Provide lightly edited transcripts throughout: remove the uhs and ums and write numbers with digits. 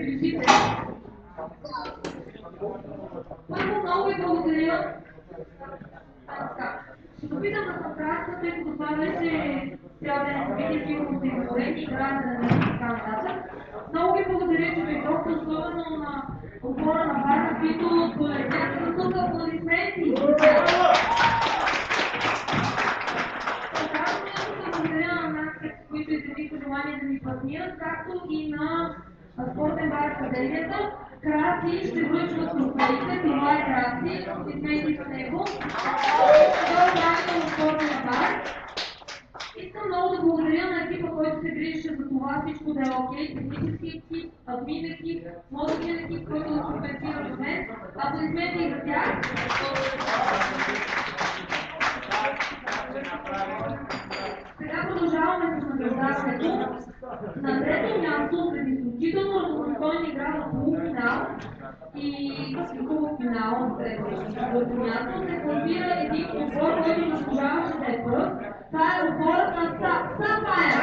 приближите. Първо много ви благодаря. Ще допитам да съм кратка, тъй като това беше цял ден събитие, сигурно сте изморени и трябва да не така нататък. Много ви благодаря, че дойдохте, особено на отбора на Варна, които полетяха за тук аплодисменти. Благодаря на нас, които изразиха желание да ни партнират, както и на Спортен бар Академията. Краси ще връчва трофеите, това е Краси, аплодисменти за него. Това е управител на Спортен бар. Искам много да благодаря на екипа, който се грижеше за това всичко да е окей, технически екип, админ екип, мозъчен екип, който да компенсира за мен. Аплодисменти и за тях. Сега продължаваме с награждаването. На трето място, след изключително равностойна игра в полуфинал и хубав финал, след четвърто място, се класира един отбор, който заслужаваше да е пръв. Това е отборът на Сапфайр.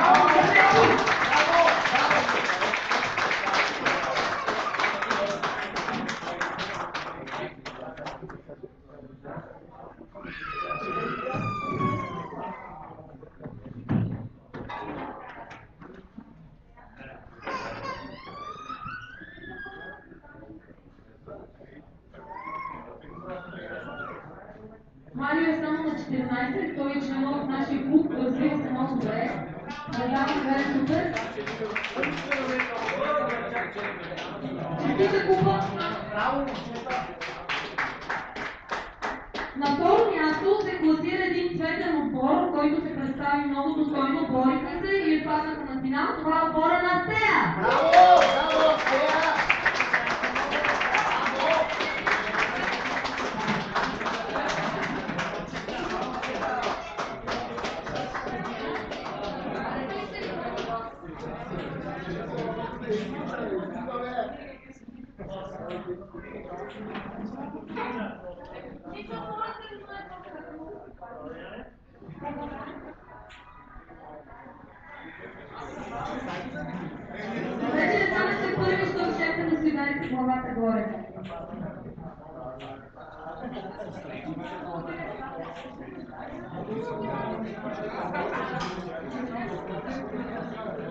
Марио е само на 14, той е член от нашия клуб, развива се много добре. Надявам да е супер. Честита купа. На второ място се класира един цветен отбор, който се представи много достойно, бориха се и отпаднаха на финал. Това е отбора на Тея. Браво! Браво, Тея! Вече не станахте първи, защото щяхте да си ударите главата горе.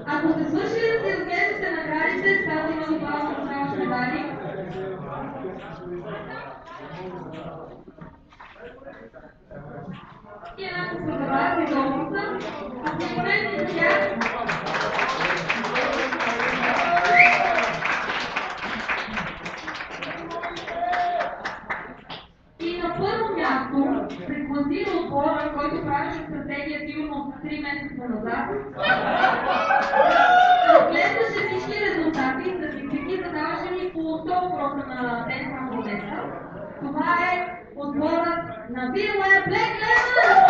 Ако сте свършили да си разглеждате наградите, става има буквално оставащи медали. И една купа и долуца. Аплодисменти за тях. И на първо място се класира отбора, който правеше стратегия сигурно 3 месеца назад. Разглеждаше всички резултати, статистики, задаваше ни по 100 въпроса на ден само днеска. Това е отборът на Вилла Блек Лемън!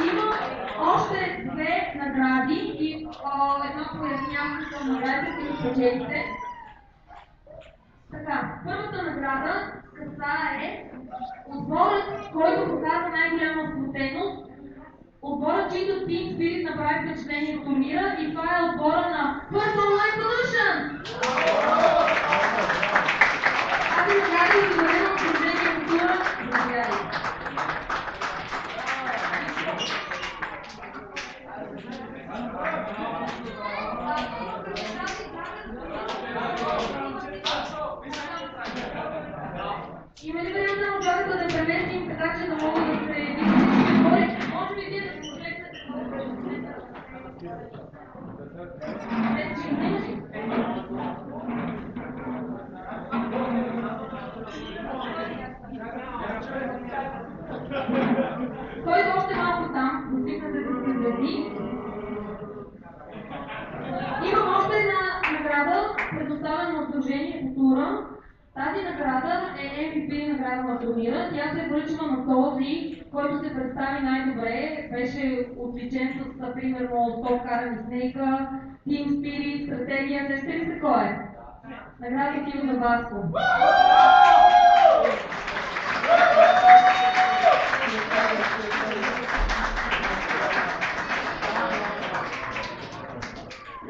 Има още две награди и едно появи някакво към наградите, които спечелите. Така, първата награда касае отборът, който показва най-голяма сплотеност, отборът, чийто Team Spirit направи впечатление в турнира, и това е отбора на First Online Solution! Аз ви награди да доведем от положение в тура. Заповядайте. Има ли вариант на отбората да преместим така, че да могат да се видят? Може би вие да се погледнете? продължение по тура. Тази награда е MVP награда на турнира. Тя се връчва на този, който се представи най-добре. Беше отличен с, примерно, топ карани снейка, Team Spirit, стратегия. Сещате ли се кой е? Награда отива за Васко.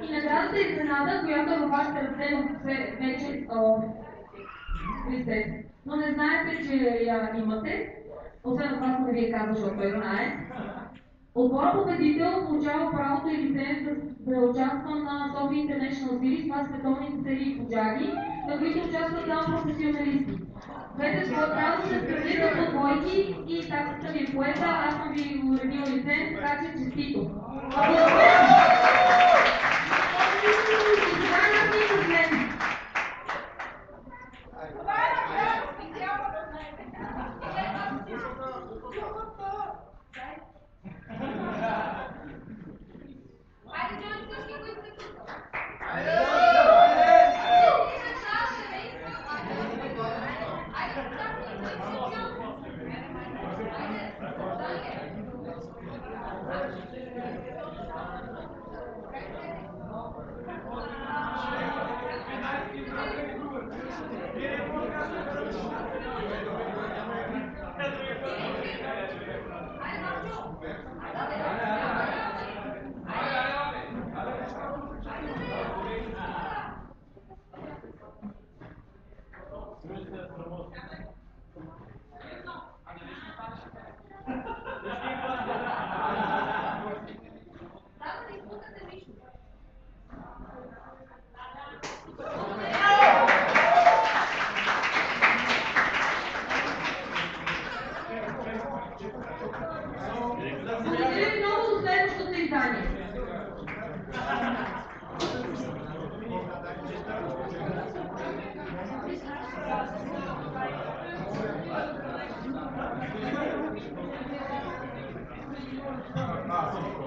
И наградата е изненада, която е във вашите ръце, но вече вижте. Но не знаете, че я имате. Освен това, не ви е казал, защото той знае. Отбора победител получава правото и лиценз да участва на София International Series, това са световните серии по джаги, на които участват само професионалисти. Двете трябва да се справите по двойки и таксата ви е поета, аз съм ви уредил лиценз, така че честито. И сега на лиценз. Благодаря ви много за следващото издание.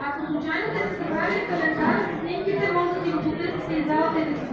Ако случайно сте събрали календар, снимките може да ги потърсите из залата и да си